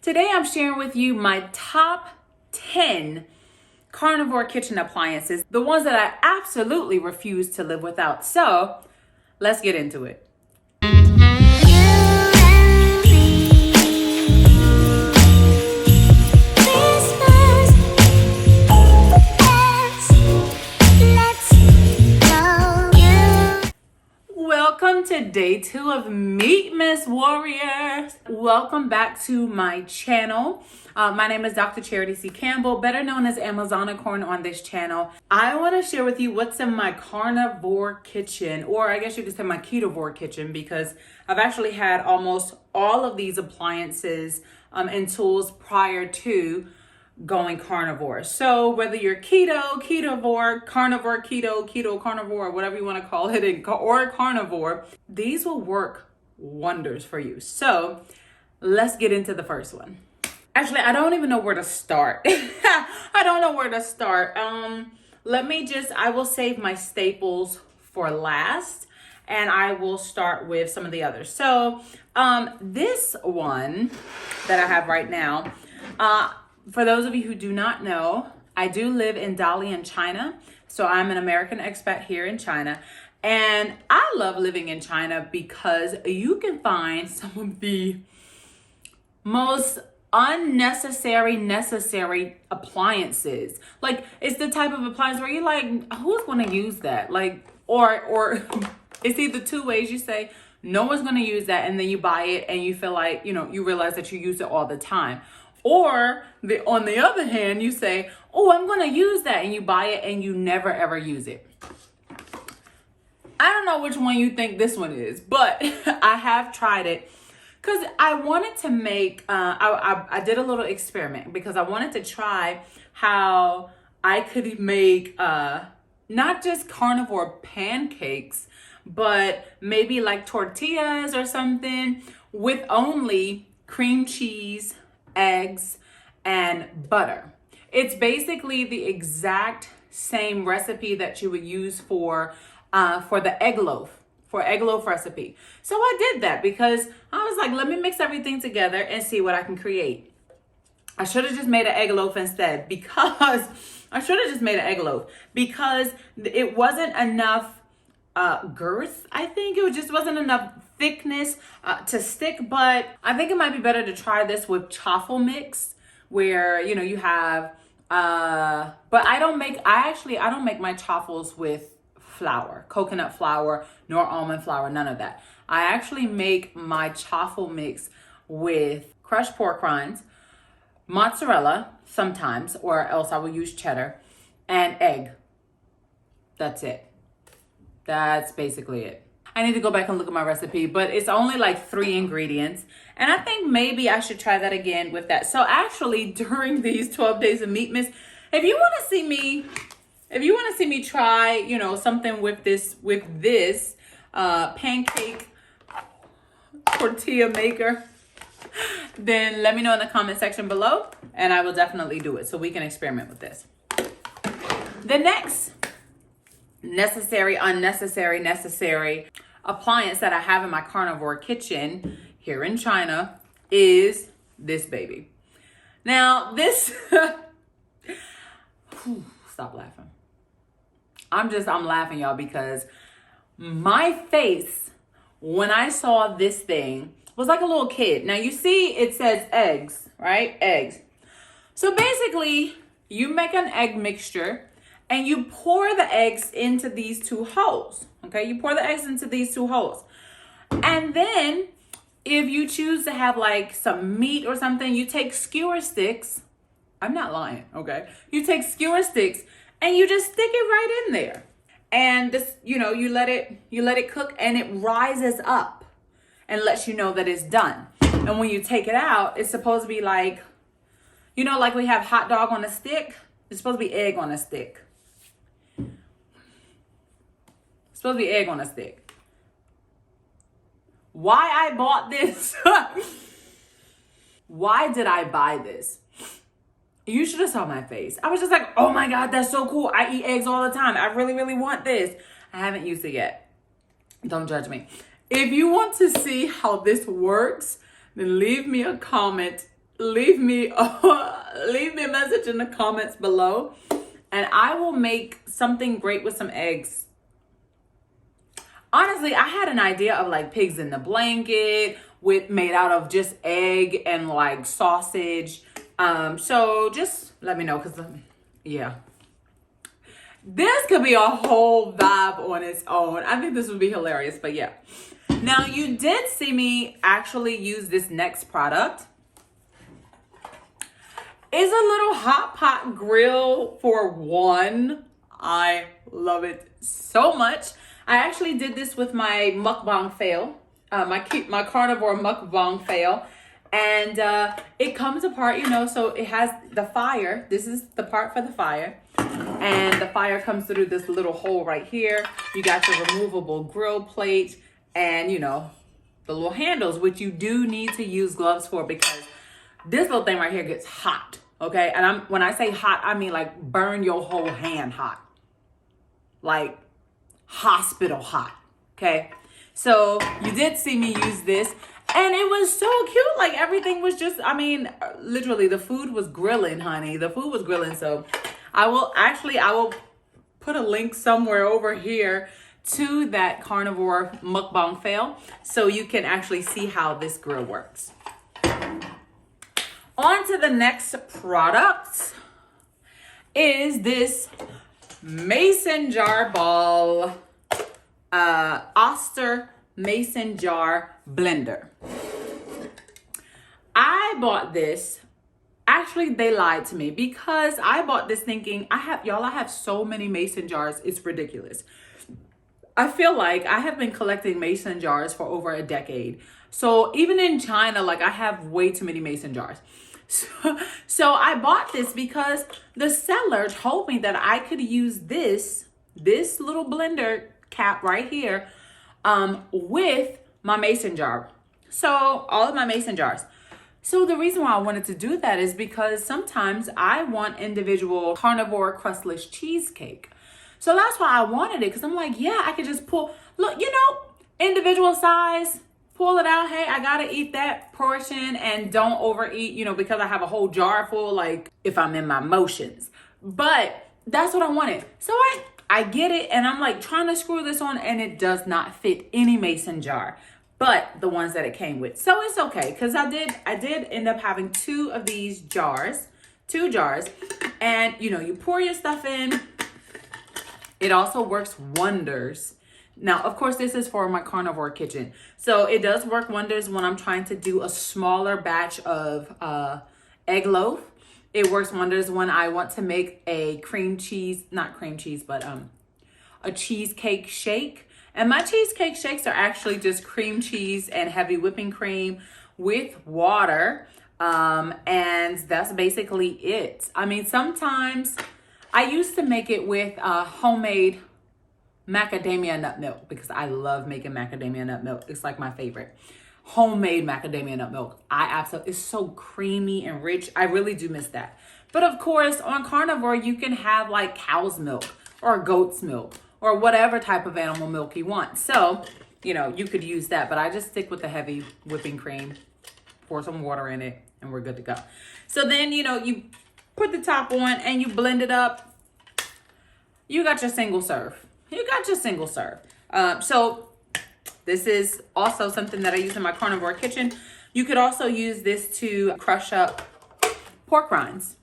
Today I'm sharing with you my top 10 carnivore kitchen appliances, the ones that I absolutely refuse to live without. So let's get into it. Welcome to day 2 of Meatmas Warriors. Welcome back to my channel. My name is Dr. Charity C. Campbell, better known as Amazonicorn on this channel. I want to share with you what's in my carnivore kitchen, or I guess you could say my ketovore kitchen, because I've actually had almost all of these appliances and tools prior to going carnivore. So whether you're ketovore, carnivore, keto carnivore, whatever you want to call it, or carnivore, these will work wonders for you. So let's get into the first one. Actually, I don't even know where to start. I don't know where to start. I will save my staples for last, and I will start with some of the others. So this one that I have right now, for those of you who do not know, I do live in Dalian, China. So I'm an American expat here in China. And I love living in China because you can find some of the most necessary appliances. Like, it's the type of appliance where you're like, who's going to use that? Like, or it's either two ways. You say, no one's going to use that. And then you buy it and you feel like, you realize that you use it all the time. Or on the other hand, you say, oh, I'm going to use that. And you buy it and you never, ever use it. I don't know which one you think this one is, but I have tried it because I wanted to make, I did a little experiment because I wanted to try how I could make not just carnivore pancakes, but maybe like tortillas or something with only cream cheese, eggs, and butter. It's basically the exact same recipe that you would use for the egg loaf recipe. So I did that because I was like, let me mix everything together and see what I can create. I should have just made an egg loaf instead because it wasn't enough girth. I think it just wasn't enough thickness to stick, but I think it might be better to try this with chaffle mix where you have but I don't make my chaffles with flour, coconut flour, nor almond flour, none of that. I actually make my chaffle mix with crushed pork rinds, mozzarella sometimes, or else I will use cheddar, and egg. That's it. That's basically it. I need to go back and look at my recipe, but it's only like 3 ingredients. And I think maybe I should try that again with that. So actually, during these 12 days of Meatmas, if you want to see me try, something with this pancake tortilla maker, then let me know in the comment section below, and I will definitely do it so we can experiment with this. The next necessary appliance that I have in my carnivore kitchen here in China is this baby. Now this stop laughing. I'm laughing, y'all, because my face when I saw this thing was like a little kid. Now you see it says eggs, right? Eggs. So basically you make an egg mixture and you pour the eggs into these 2 holes. Okay, you pour the eggs into these 2 holes. And then if you choose to have like some meat or something, you take skewer sticks. I'm not lying, okay? You take skewer sticks and you just stick it right in there. And this, you let it cook and it rises up and lets you know that it's done. And when you take it out, it's supposed to be like, like we have hot dog on a stick. It's supposed to be egg on a stick. Supposed to be egg on a stick. Why I bought this? Why did I buy this? You should have saw my face. I was just like, oh my God, that's so cool. I eat eggs all the time. I really, really want this. I haven't used it yet. Don't judge me. If you want to see how this works, then leave me a comment leave me leave me a message in the comments below, and I will make something great with some eggs. Honestly, I had an idea of like pigs in the blanket with made out of just egg and like sausage. So just let me know, because yeah, this could be a whole vibe on its own. I think this would be hilarious, but yeah. Now, you did see me actually use this next product. It's a little hot pot grill for one. I love it so much. I actually did this with my mukbang fail, my carnivore mukbang fail. And it comes apart, you know, so it has the fire. This is the part for the fire. And the fire comes through this little hole right here. You got your removable grill plate and, you know, the little handles, which you do need to use gloves for, because this little thing right here gets hot, okay? And when I say hot, I mean like burn your whole hand hot. Like hospital hot, okay? So you did see me use this. And it was so cute. Like everything was just, I mean, literally the food was grilling, honey. The food was grilling. So I will put a link somewhere over here to that carnivore mukbang fail, so you can actually see how this grill works. On to the next product is this mason jar ball, Oster mason jar blender. I bought this. Actually, they lied to me, because I bought this thinking I have so many mason jars, it's ridiculous. I feel like I have been collecting mason jars for over a decade. So even in China, like I have way too many mason jars. So I bought this because the seller told me that I could use this little blender cap right here with my mason jar. So all of my mason jars. So the reason why I wanted to do that is because sometimes I want individual carnivore crustless cheesecake. So that's why I wanted it, because I'm like, yeah, I could just pull, look, you know, individual size, pull it out. Hey, I gotta eat that portion and don't overeat, you know, because I have a whole jar full, like if I'm in my motions. But that's what I wanted. So I get it, and I'm like trying to screw this on, and it does not fit any mason jar but the ones that it came with. So it's okay, because I did end up having two jars, and you know, you pour your stuff in. It also works wonders. Now, of course, this is for my carnivore kitchen. So it does work wonders when I'm trying to do a smaller batch of egg loaf. It works wonders when I want to make a a cheesecake shake. And my cheesecake shakes are actually just cream cheese and heavy whipping cream with water. And that's basically it. I mean, sometimes I used to make it with homemade macadamia nut milk, because I love making macadamia nut milk. It's like my favorite. Homemade macadamia nut milk. It's so creamy and rich. I really do miss that. But of course, on carnivore, you can have like cow's milk or goat's milk or whatever type of animal milk you want. So, you know, you could use that, but I just stick with the heavy whipping cream, pour some water in it, and we're good to go. So then, you know, you put the top on and you blend it up. You got your single serve. So this is also something that I use in my carnivore kitchen. You could also use this to crush up pork rinds,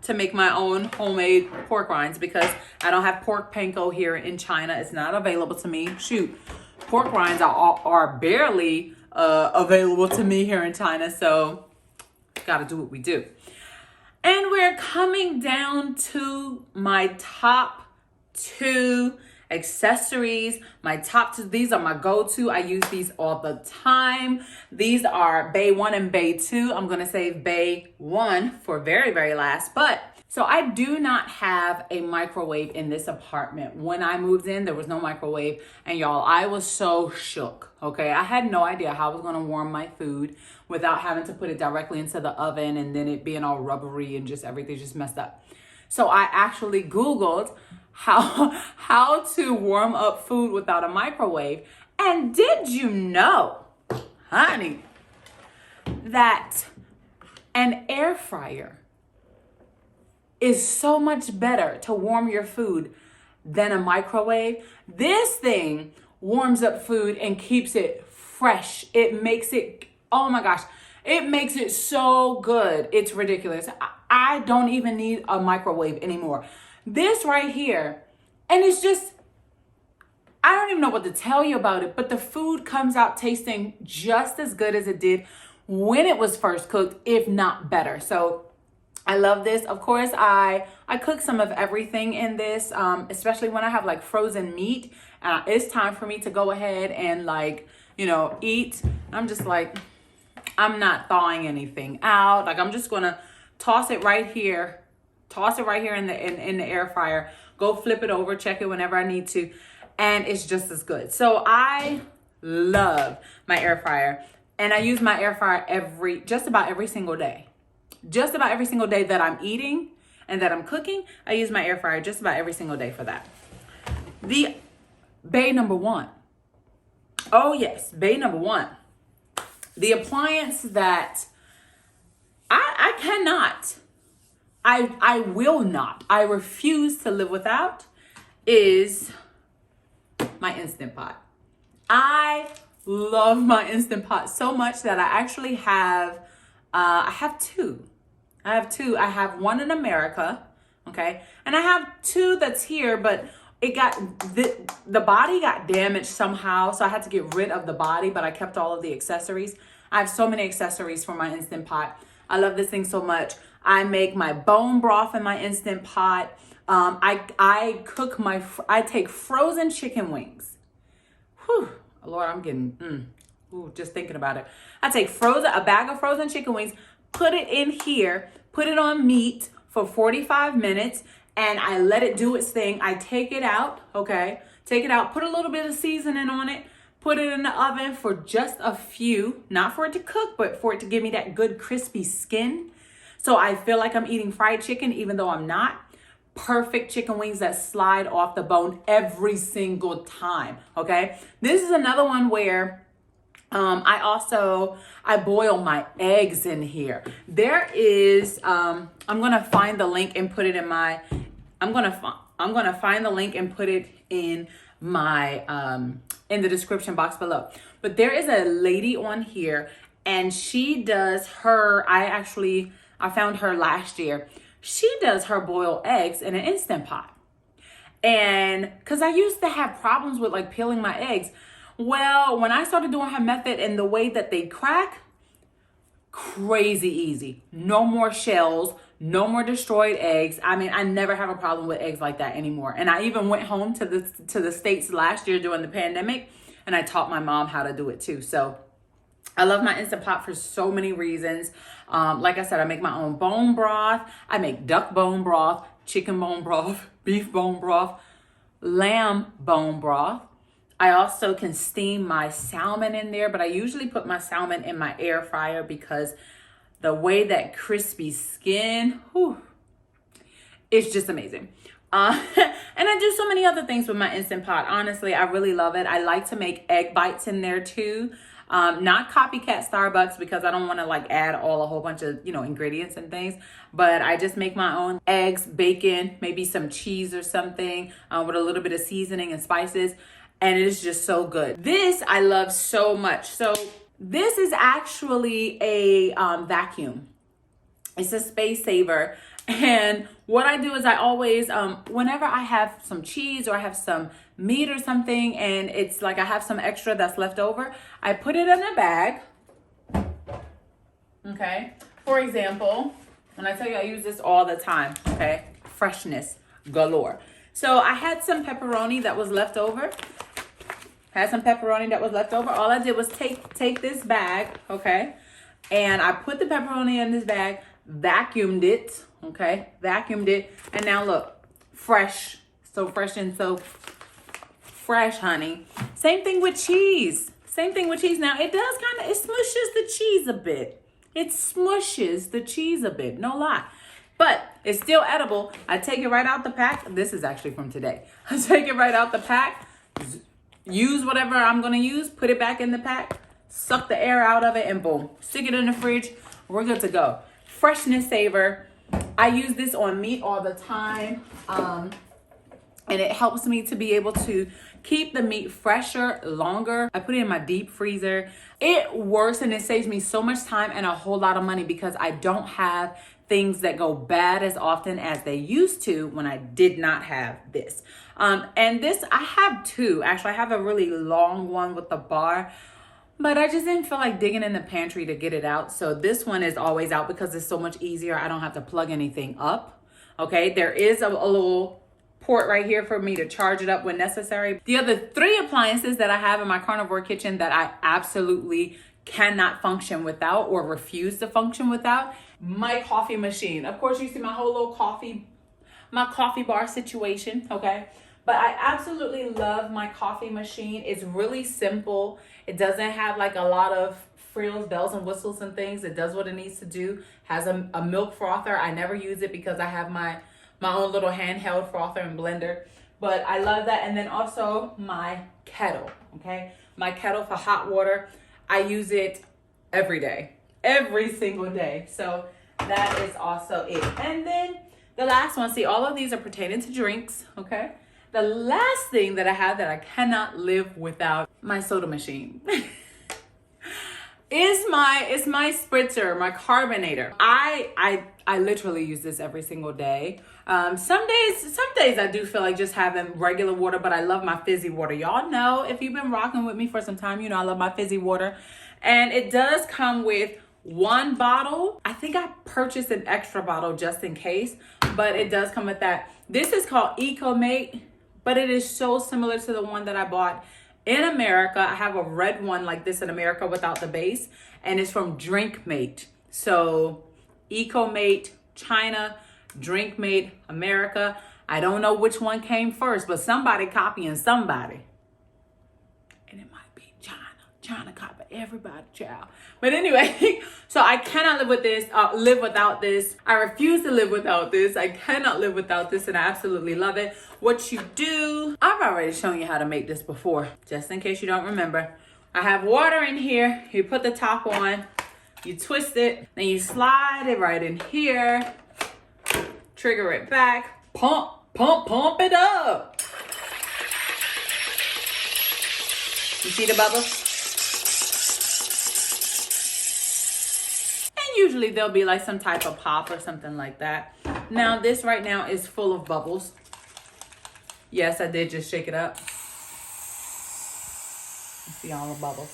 to make my own homemade pork rinds, because I don't have pork panko here in China. It's not available to me. Shoot, pork rinds are barely available to me here in China. So gotta do what we do. And we're coming down to my top two accessories. My top two, these are my go-to. I use these all the time. These are Bay 1 and Bay 2. I'm gonna save Bay 1 for very, very last. But so I do not have a microwave in this apartment. When I moved in, there was no microwave. And y'all, I was so shook, okay? I had no idea how I was gonna warm my food without having to put it directly into the oven and then it being all rubbery and just everything just messed up. So I actually Googled how to warm up food without a microwave. And did you know, honey, that An air fryer is so much better to warm your food than a microwave. This thing warms up food and keeps it fresh. It makes it, oh my gosh, it makes it so good. It's ridiculous. I don't even need a microwave anymore. This right here, and it's just, I don't even know what to tell you about it, but the food comes out tasting just as good as it did when it was first cooked, if not better. So I love this. Of course, I cook some of everything in this, especially when I have like frozen meat. It's time for me to go ahead and like, you know, eat. I'm just like, I'm not thawing anything out. Like, I'm just gonna toss it right here in the air fryer. Go flip it over, check it whenever I need to, and it's just as good. So I love my air fryer, and I use my air fryer just about every single day. Just about every single day that I'm eating and that I'm cooking, I use my air fryer just about every single day for that. The bae number one. Oh yes, bae number one. The appliance that I cannot, I will not, I refuse to live without is my Instant Pot. I love my Instant Pot so much that I actually have, I have two. I have one in America, okay? And I have two that's here, but it got, the body got damaged somehow, so I had to get rid of the body, but I kept all of the accessories. I have so many accessories for my Instant Pot. I love this thing so much. I make my bone broth in my Instant Pot. I take frozen chicken wings. Whew, Lord, I'm getting, just thinking about it. I take a bag of frozen chicken wings, put it in here, put it on meat for 45 minutes, and I let it do its thing. I take it out, okay? Take it out, put a little bit of seasoning on it, put it in the oven for just a few, not for it to cook, but for it to give me that good crispy skin. So I feel like I'm eating fried chicken, even though I'm not. Perfect chicken wings that slide off the bone every single time, okay? This is another one where I boil my eggs in here. There is, I'm gonna find the link and put it in my, I'm gonna find the link and put it in my, in the description box below. But there is a lady on here, and she does her, I found her last year. She does her boiled eggs in an Instant Pot. And cause I used to have problems with like peeling my eggs. Well, when I started doing her method and the way that they crack, crazy easy. No more shells, no more destroyed eggs. I mean, I never have a problem with eggs like that anymore. And I even went home to the States last year during the pandemic, and I taught my mom how to do it too. So I love my Instant Pot for so many reasons. Like I said, I make my own bone broth. I make duck bone broth, chicken bone broth, beef bone broth, lamb bone broth. I also can steam my salmon in there, but I usually put my salmon in my air fryer because the way that crispy skin, it's just amazing. And I do so many other things with my Instant Pot. Honestly, I really love it. I like to make egg bites in there too. Not copycat Starbucks because I don't want to like add a whole bunch of, ingredients and things, but I just make my own eggs, bacon, maybe some cheese or something, with a little bit of seasoning and spices. And it is just so good. This I love so much. So this is actually a vacuum. It's a space saver. And what I do is I always, whenever I have some cheese or I have some meat or something, and it's like I have some extra that's left over, I put it in a bag. Okay. For example, when I tell you I use this all the time, okay, freshness galore. So I had some pepperoni that was left over. All I did was take this bag, okay, and I put the pepperoni in this bag, vacuumed it, okay, and now look, fresh, so fresh and so fresh, honey. Same thing with cheese. Now it does it smushes the cheese a bit. No lie. But it's still edible. I take it right out the pack. This is actually from today. I take it right out the pack, use whatever I'm going to use, put it back in the pack, suck the air out of it, and boom, stick it in the fridge. We're good to go. freshness saver. I use this on meat all the time. And it helps me to be able to keep the meat fresher longer. I put it in my deep freezer. It works and it saves me so much time and a whole lot of money because I don't have things that go bad as often as they used to when I did not have this. And this, I have two. Actually, I have a really long one with the bar, but I just didn't feel like digging in the pantry to get it out. So this one is always out because it's so much easier. I don't have to plug anything up. Okay, there is a little port right here for me to charge it up when necessary. The other 3 appliances that I have in my carnivore kitchen that I absolutely cannot function without or refuse to function without: my coffee machine. Of course, you see my whole little my coffee bar situation, okay? But I absolutely love my coffee machine. It's really simple. It doesn't have like a lot of frills, bells and whistles and things. It does what it needs to do. Has a milk frother. I never use it because I have my own little handheld frother and blender, but I love that. And then also my kettle, okay? My kettle for hot water. I use it every day, every single day. So that is also it. And then the last one, see, all of these are pertaining to drinks, okay? The last thing that I have that I cannot live without, my soda machine. It's my spritzer, my carbonator. I literally use this every single day. Some days I do feel like just having regular water, but I love my fizzy water. Y'all know, if you've been rocking with me for some time, you know I love my fizzy water. And it does come with 1 bottle. I think I purchased an extra bottle just in case, but it does come with that. This is called 𝗥𝗘𝗖𝗞, but it is so similar to the one that I bought in America. I have a red one like this in America without the base, and it's from DrinkMate. So 𝗥𝗘𝗖𝗞, China, DrinkMate, America. I don't know which one came first, but somebody copying somebody. And it might be China. China copy everybody, child. But anyway, so I cannot live with this, live without this. I refuse to live without this. I cannot live without this, and I absolutely love it. What you do, I've already shown you how to make this before, just in case you don't remember. I have water in here. You put the top on, you twist it, then you slide it right in here, trigger it back, pump it up. You see the bubbles? And usually there'll be like some type of pop or something like that. Now this right now is full of bubbles. Yes, I did just shake it up. You see all the bubbles.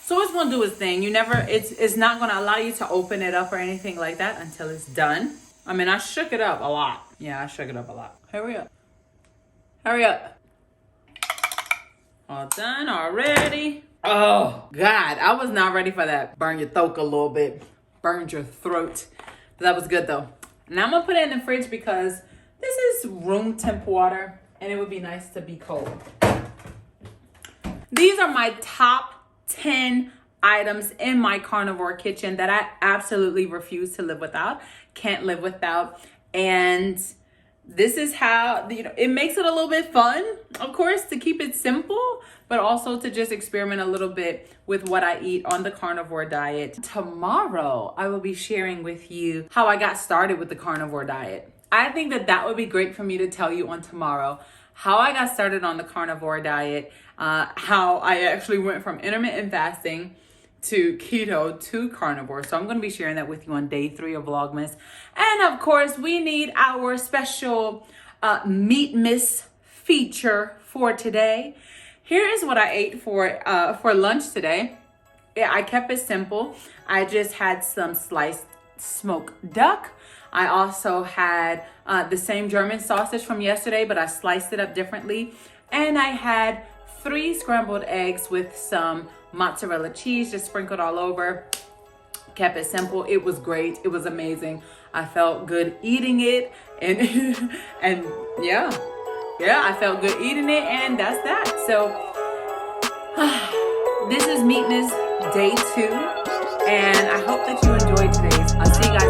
So it's gonna do its thing. It's not gonna allow you to open it up or anything like that until it's done. I mean, I shook it up a lot. Yeah, I shook it up a lot. Hurry up. Hurry up. All done already. Oh, God. I was not ready for that. Burn your throat a little bit. Burned your throat. That was good, though. Now I'm going to put it in the fridge because this is room temp water, and it would be nice to be cold. These are my top 10 items in my carnivore kitchen that I absolutely refuse to live without, can't live without. And this is how, it makes it a little bit fun, of course, to keep it simple, but also to just experiment a little bit with what I eat on the carnivore diet. Tomorrow, I will be sharing with you how I got started with the carnivore diet. I think that would be great for me to tell you on tomorrow, how I got started on the carnivore diet, how I actually went from intermittent fasting to keto to carnivore. So I'm going to be sharing that with you on day 3 of Vlogmas. And of course, we need our special Meatmas feature for today. Here is what I ate for lunch today. I kept it simple. I just had some sliced smoked duck. I also had the same German sausage from yesterday, but I sliced it up differently. And I had 3 scrambled eggs with some mozzarella cheese just sprinkled all over. Kept it simple. It was great. It was amazing. I felt good eating it, and and yeah, I felt good eating it, and that's that. So this is Meatmas day 2, and I hope that you enjoyed today's. I'll see you guys